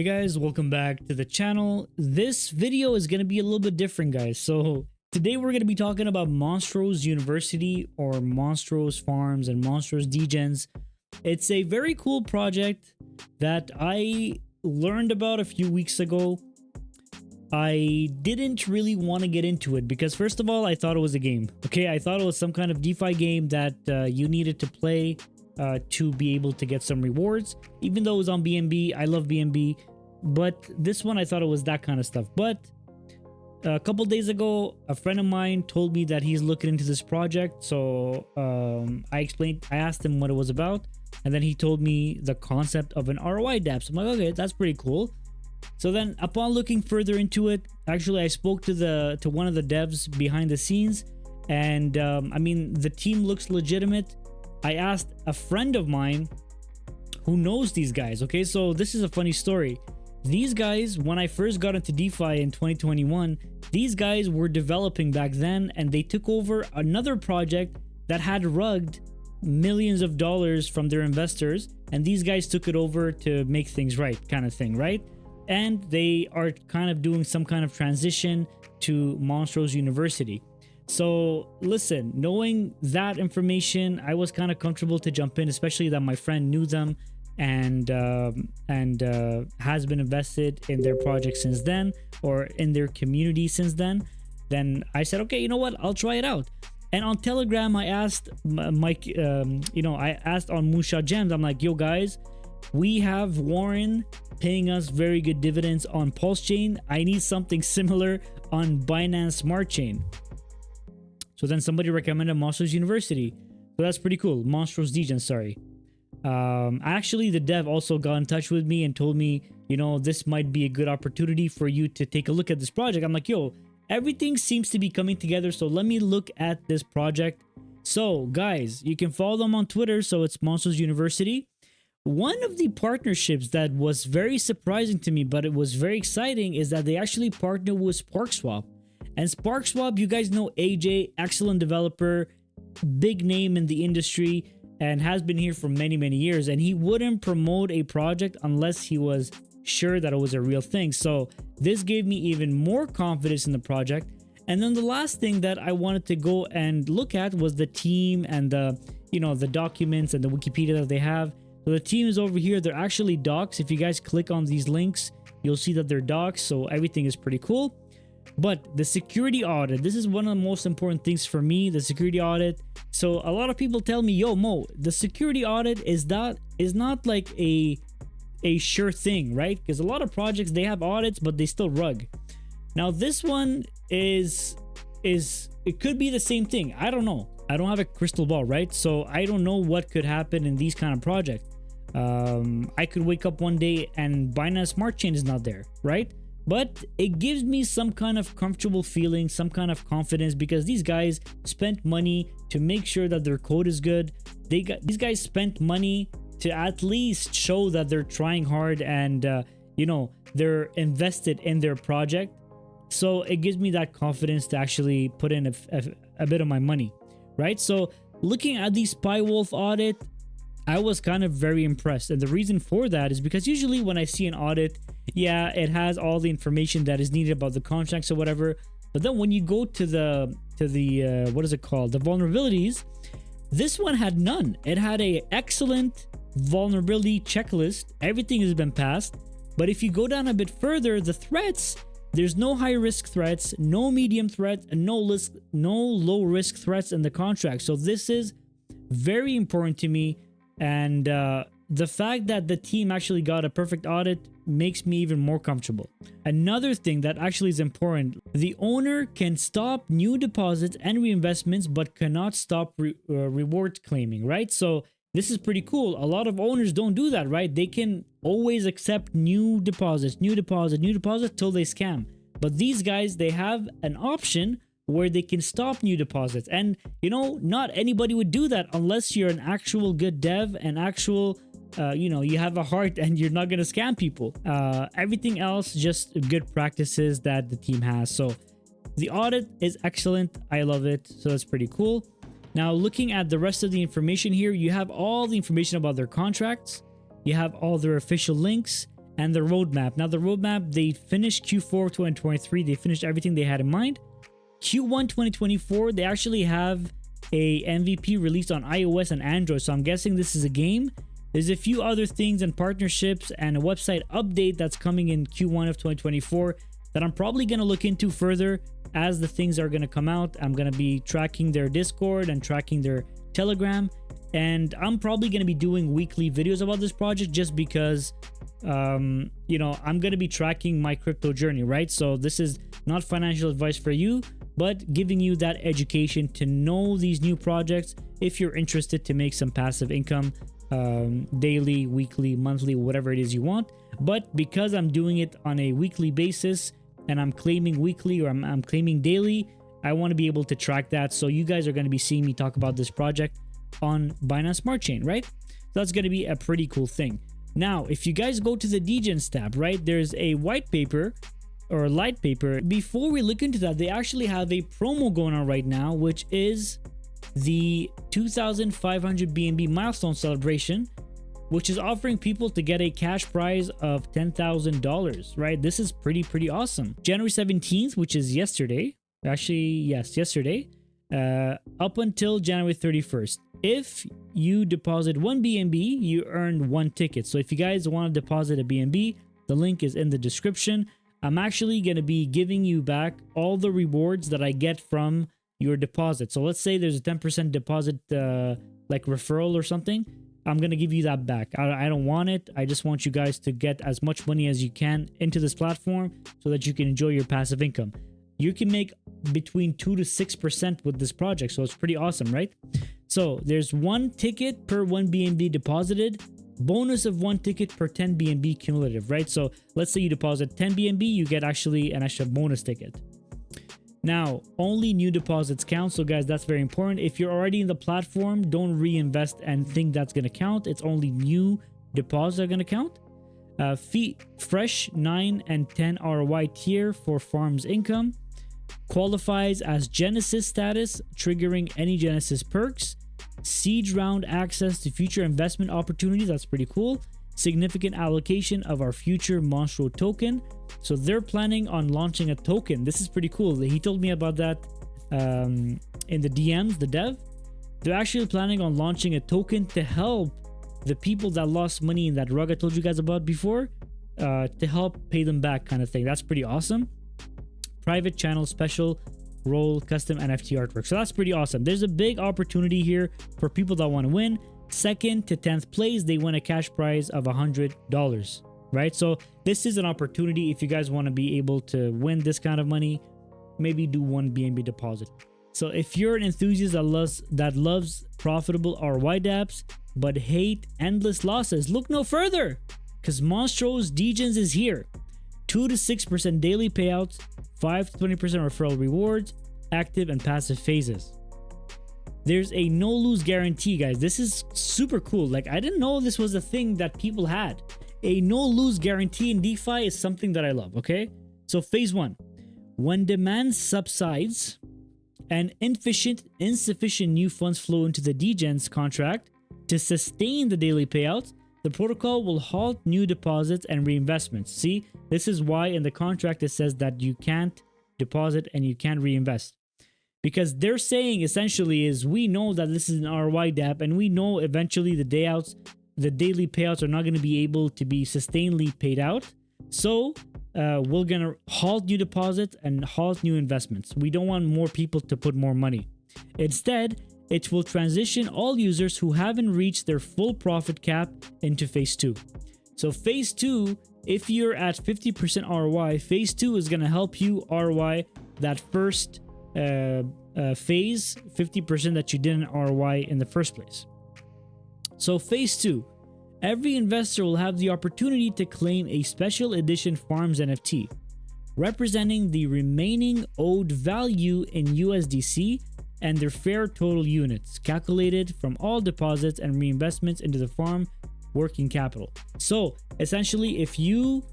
guys, welcome back to the channel. This video is going to be a little bit different, guys. So today we're going to be talking about Monstro's University, or Monstro's Farms and Monstro's Degenz. It's a very cool project that I learned about a few weeks ago. I didn't really want to get into it because, first of all, I thought it was a game. Okay, I thought it was some kind of DeFi game that you needed to play to be able to get some rewards. Even though it was on BNB, I love BNB, but this one I thought it was that kind of stuff. But a couple days ago, a friend of mine told me that he's looking into this project. So I asked him what it was about, and then he told me the concept of an ROI DApp. So I'm like, okay, that's pretty cool. So then upon looking further into it, actually I spoke to one of the devs behind the scenes, and I mean, the team looks legitimate. I asked a friend of mine who knows these guys. Okay, so this is a funny story. These guys, when I first got into DeFi in 2021, these guys were developing back then, and they took over another project that had rugged millions of dollars from their investors, and these guys took it over to make things right, kind of thing, right? And they are kind of doing some kind of transition to Monstro's University. So listen, knowing that information, I was kind of comfortable to jump in, especially that my friend knew them and has been invested in their project since then, or in their community since then. Then I said, okay, you know what, I'll try it out. And on Telegram, I asked Mike, I asked on Moonshot Gems, I'm like, yo guys, we have Warren paying us very good dividends on Pulsechain. I need something similar on Binance Smart Chain. So then somebody recommended Monstro's University. So that's pretty cool. Monstro's Degenz, sorry. Actually, the dev also got in touch with me and told me, you know, this might be a good opportunity for you to take a look at this project. I'm like, yo, everything seems to be coming together. So let me look at this project. So guys, you can follow them on Twitter. So it's Monstro's University. One of the partnerships that was very surprising to me, but it was very exciting, is that they actually partnered with SparkSwap. And SparkSwap, you guys know AJ, excellent developer, big name in the industry, and has been here for many, many years. And he wouldn't promote a project unless he was sure that it was a real thing. So this gave me even more confidence in the project. And then the last thing that I wanted to go and look at was the team and the documents and the Wikipedia that they have. So the team is over here. They're actually docs. If you guys click on these links, you'll see that they're docs. So everything is pretty cool. But the security audit, this is one of the most important things for me, the security audit. So a lot of people tell me, yo, Mo, the security audit is not like a sure thing, right? Because a lot of projects, they have audits, but they still rug. Now this one it could be the same thing. I don't know. I don't have a crystal ball, right? So I don't know what could happen in these kind of projects. I could wake up one day and Binance Smart Chain is not there, right? But it gives me some kind of comfortable feeling, some kind of confidence, because these guys spent money to make sure that their code is good. These guys spent money to at least show that they're trying hard and they're invested in their project. So it gives me that confidence to actually put in a bit of my money, right? So looking at the SpyWolf audit, I was kind of very impressed. And the reason for that is because usually when I see an audit, yeah, it has all the information that is needed about the contracts or whatever. But then when you go to the what is it called? The vulnerabilities, this one had none. It had an excellent vulnerability checklist. Everything has been passed. But if you go down a bit further, the threats, there's no high risk threats, no medium threat, and no low risk threats in the contract. So this is very important to me. And the fact that the team actually got a perfect audit makes me even more comfortable. Another thing that actually is important, the owner can stop new deposits and reinvestments, but cannot stop reward claiming, right? So this is pretty cool. A lot of owners don't do that, right? They can always accept new deposits till they scam. But these guys, they have an option where they can stop new deposits. And not anybody would do that unless you're an actual good dev and actual you have a heart and you're not going to scam people. Everything else, just good practices that the team has. So the audit is excellent. I love it. So that's pretty cool. Now looking at the rest of the information here, you have all the information about their contracts. You have all their official links. and the roadmap. Now the roadmap, they finished Q4 2023. They finished everything they had in mind. Q1 2024, they actually have a MVP released on iOS and Android. So I'm guessing this is a game. There's a few other things and partnerships and a website update that's coming in Q1 of 2024 that I'm probably going to look into further as the things are going to come out. I'm going to be tracking their Discord and tracking their Telegram. And I'm probably going to be doing weekly videos about this project just because, you know, I'm going to be tracking my crypto journey, right? So this is not financial advice for you, but giving you that education to know these new projects if you're interested to make some passive income daily, weekly, monthly, whatever it is you want. But because I'm doing it on a weekly basis and I'm claiming weekly or I'm claiming daily, I want to be able to track that. So you guys are going to be seeing me talk about this project on Binance Smart Chain, right? That's going to be a pretty cool thing. Now, if you guys go to the Degenz tab, right, there's a white paper or a light paper. Before we look into that, they actually have a promo going on right now, which is the 2,500 BNB milestone celebration, which is offering people to get a cash prize of $10,000, right? This is pretty awesome. January 17th, which is yesterday, actually, yes, yesterday, up until January 31st. If you deposit 1 BNB, you earn 1 ticket. So if you guys want to deposit a BNB, the link is in the description. I'm actually going to be giving you back all the rewards that I get from your deposit. So let's say there's a 10% deposit like referral or something. I'm going to give you that back. I don't want it. I just want you guys to get as much money as you can into this platform so that you can enjoy your passive income. You can make between 2 to 6% with this project. So it's pretty awesome, right? So there's 1 ticket per 1 BNB deposited, bonus of 1 ticket per 10 BNB cumulative, right? So let's say you deposit 10 BNB, you get actually an extra bonus ticket. Now, only new deposits count. So guys, that's very important. If you're already in the platform, don't reinvest and think that's going to count. It's only new deposits are going to count. Fresh 9 and 10 ROI tier for farms income. Qualifies as Genesis status, triggering any Genesis perks. Seed round access to future investment opportunities. That's pretty cool. Significant allocation of our future Monstro token. So they're planning on launching a token. This is pretty cool. He told me about that in the DMs, the dev. They're actually planning on launching a token to help the people that lost money in that rug I told you guys about before, to help pay them back, kind of thing. That's pretty awesome. Private channel special role custom NFT artwork. So that's pretty awesome. There's a big opportunity here for people that want to win. 2nd to 10th place, they win a cash prize of $100, right? So this is an opportunity if you guys want to be able to win this kind of money. Maybe do 1 BNB deposit. So if you're an enthusiast that loves profitable ROI dApps but hate endless losses, look no further, because Monstro's Degenz is here. 2 to 6% daily payouts, 5 to 20% referral rewards, active and passive phases. There's a no-lose guarantee, guys. This is super cool. Like, I didn't know this was a thing that people had. A no-lose guarantee in DeFi is something that I love, okay? So phase 1. When demand subsides and insufficient new funds flow into the Degenz contract to sustain the daily payouts, the protocol will halt new deposits and reinvestments. See, this is why in the contract it says that you can't deposit and you can't reinvest. Because they're saying essentially is, we know that this is an ROI dApp and we know eventually the daily payouts are not going to be able to be sustainably paid out. So we're going to halt new deposits and halt new investments. We don't want more people to put more money. Instead, it will transition all users who haven't reached their full profit cap into phase 2. So phase 2, if you're at 50% ROI, phase 2 is going to help you ROI that first phase, 50% that you didn't ROI in the first place. So phase 2, every investor will have the opportunity to claim a special edition farms NFT, representing the remaining owed value in USDC and their fair total units, calculated from all deposits and reinvestments into the farm working capital. So essentially, if you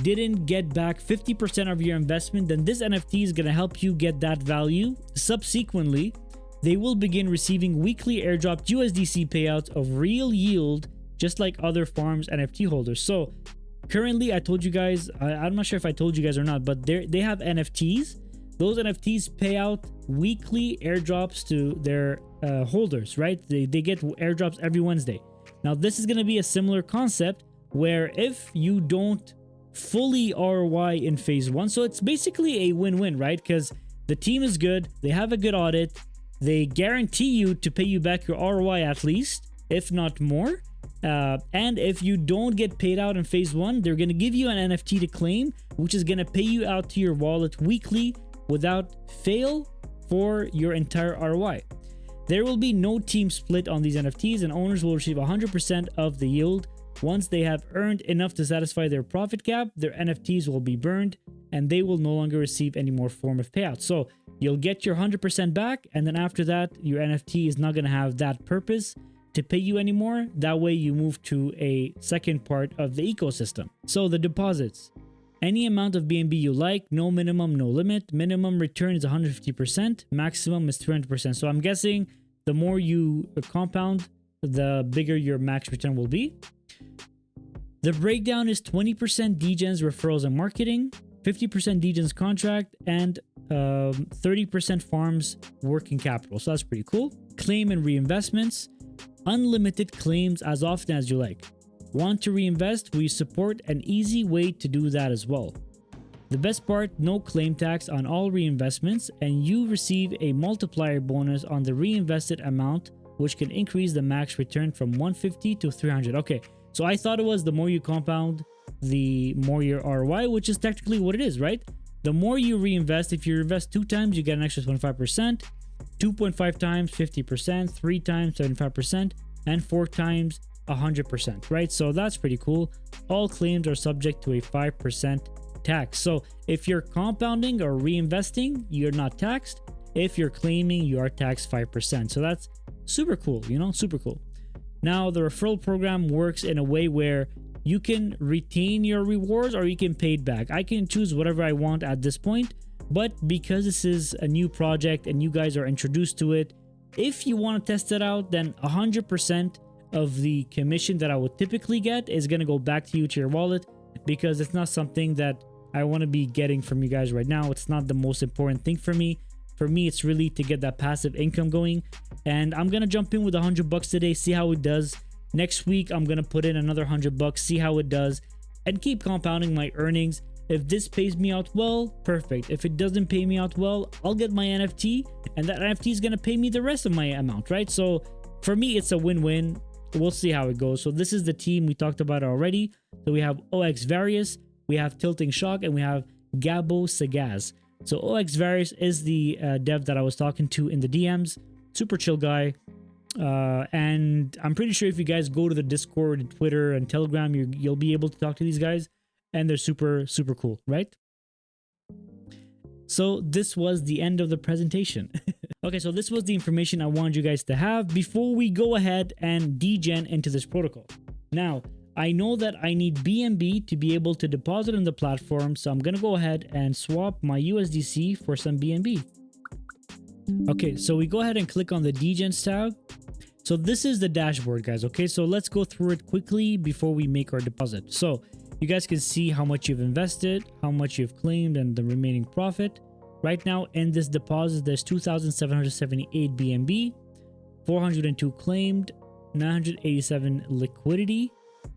didn't get back 50% of your investment, then this NFT is going to help you get that value. Subsequently, they will begin receiving weekly airdropped USDC payouts of real yield, just like other farms NFT holders. So currently, I told you guys, I'm not sure if I told you guys or not, but they have NFTs. Those NFTs pay out weekly airdrops to their holders, right? They get airdrops every Wednesday. Now, this is going to be a similar concept where if you don't fully ROI in phase one, so it's basically a win-win, right? Because the team is good, they have a good audit, they guarantee you to pay you back your ROI at least, if not more. And if you don't get paid out in phase one, they're going to give you an NFT to claim, which is going to pay you out to your wallet weekly without fail for your entire ROI. There will be no team split on these NFTs, and owners will receive 100% of the yield. Once they have earned enough to satisfy their profit cap, their NFTs will be burned and they will no longer receive any more form of payout. So you'll get your 100% back, and then after that, your NFT is not going to have that purpose to pay you anymore. That way you move to a second part of the ecosystem. So the deposits. Any amount of BNB you like, no minimum, no limit. Minimum return is 150%, maximum is 200%. So I'm guessing the more you compound, the bigger your max return will be. The breakdown is 20% Degenz referrals and marketing, 50% Degenz contract, and 30% farms working capital. So that's pretty cool. Claim and reinvestments. Unlimited claims as often as you like. Want to reinvest? We support an easy way to do that as well. The best part, no claim tax on all reinvestments, and you receive a multiplier bonus on the reinvested amount, which can increase the max return from 150 to 300. Okay, so I thought it was the more you compound, the more your ROI, which is technically what it is, right? The more you reinvest, if you invest 2 times, you get an extra 25%, 2.5 times, 50%, 3 times, 75%, and 4 times, 100%, right? So that's pretty cool. All claims are subject to a 5% tax. So if you're compounding or reinvesting, you're not taxed. If you're claiming, you are taxed 5%. So that's super cool, you know, super cool. Now, the referral program works in a way where you can retain your rewards or you can pay it back. I can choose whatever I want at this point, but because this is a new project and you guys are introduced to it, if you want to test it out, then 100% of the commission that I would typically get is going to go back to you, to your wallet, because it's not something that I want to be getting from you guys right now. It's not the most important thing for me. For me, it's really to get that passive income going. And I'm going to jump in with $100 today, see how it does. Next week, I'm going to put in another $100, see how it does, and keep compounding my earnings. If this pays me out well, perfect. If it doesn't pay me out well, I'll get my NFT, and that NFT is going to pay me the rest of my amount, right? So for me, it's a win-win. We'll see how it goes. So this is the team we talked about already. So we have OX Various, we have Tilting Shock, and we have Gabo Sagaz. So OX Various is the dev that I was talking to in the DMs. Super chill guy. And I'm pretty sure if you guys go to the Discord and Twitter and Telegram, you'll be able to talk to these guys. And they're super, super cool, right? So this was the end of the presentation. Okay, so this was the information I wanted you guys to have before we go ahead and degen into this protocol. Now, I know that I need BNB to be able to deposit in the platform, so I'm going to go ahead and swap my USDC for some BNB. Okay, so we go ahead and click on the Degenz tab. So this is the dashboard, guys. Okay, so let's go through it quickly before we make our deposit. So you guys can see how much you've invested, how much you've claimed, and the remaining profit. Right now in this deposit, there's 2,778 BNB, 402 claimed, 987 liquidity.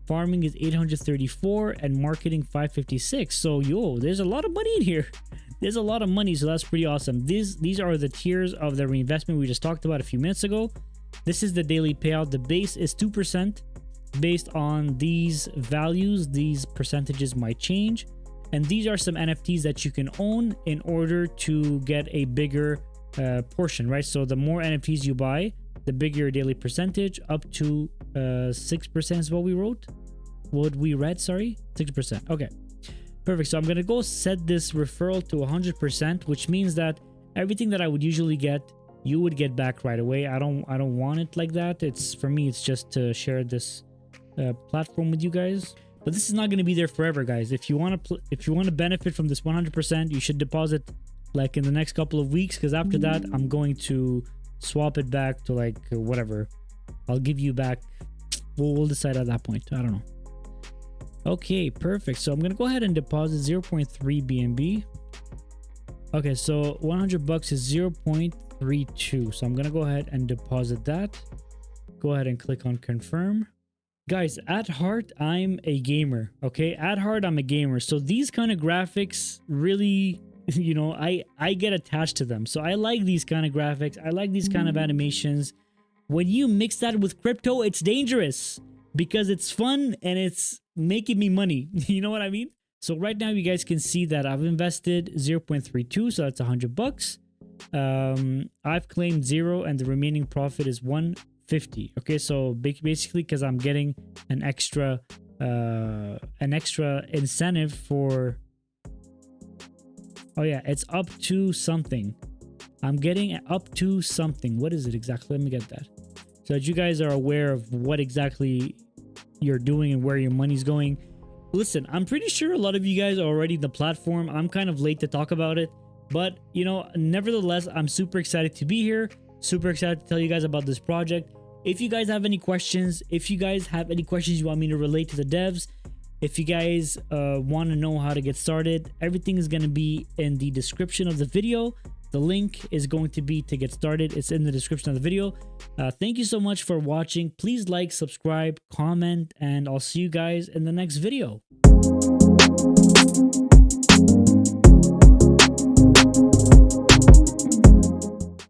Farming is 834 and marketing 556. So yo, there's a lot of money in here. There's a lot of money, so that's pretty awesome. These are the tiers of the reinvestment we just talked about a few minutes ago. This is the daily payout. The base is 2%. Based on these values, these percentages might change. And these are some NFTs that you can own in order to get a bigger portion, right? So the more NFTs you buy, the bigger your daily percentage, up to 6% is what we wrote. What we read, sorry, 6%. Okay, perfect. So I'm gonna go set this referral to 100%, which means that everything that I would usually get, you would get back right away. I don't want it like that. It's for me, it's just to share this platform with you guys. But this is not going to be there forever, guys. If you want to benefit from this 100%, you should deposit like in the next couple of weeks, because after that, I'm going to swap it back to like whatever. I'll give you back. We'll decide at that point. I don't know. Okay, perfect. So I'm gonna go ahead and deposit 0.3 BNB. Okay, so 100 bucks is 0.32. So I'm gonna go ahead and deposit that. Go ahead and click on confirm. Guys, at heart, I'm a gamer. Okay, at heart, I'm a gamer. So these kind of graphics really, you know, I get attached to them. So I like these kind of graphics. I like these kind of animations. When you mix that with crypto, it's dangerous because it's fun and it's making me money. You know what I mean? So right now you guys can see that I've invested 0.32, so that's 100 bucks. I've claimed 0 and the remaining profit is 150. Okay, so basically because I'm getting an extra incentive for, oh yeah, it's up to something. I'm getting up to something. What is it exactly? Let me get that. So that you guys are aware of what exactly you're doing and where your money's going. Listen, I'm pretty sure a lot of you guys are already in the platform. I'm kind of late to talk about it, but you know, nevertheless, I'm super excited to be here. Super excited to tell you guys about this project. If you guys have any questions, you want me to relate to the devs, if you guys want to know how to get started, everything is going to be in the description of the video. The link is going to be to get started. It's in the description of the video. Thank you so much for watching. Please like, subscribe, comment, and I'll see you guys in the next video.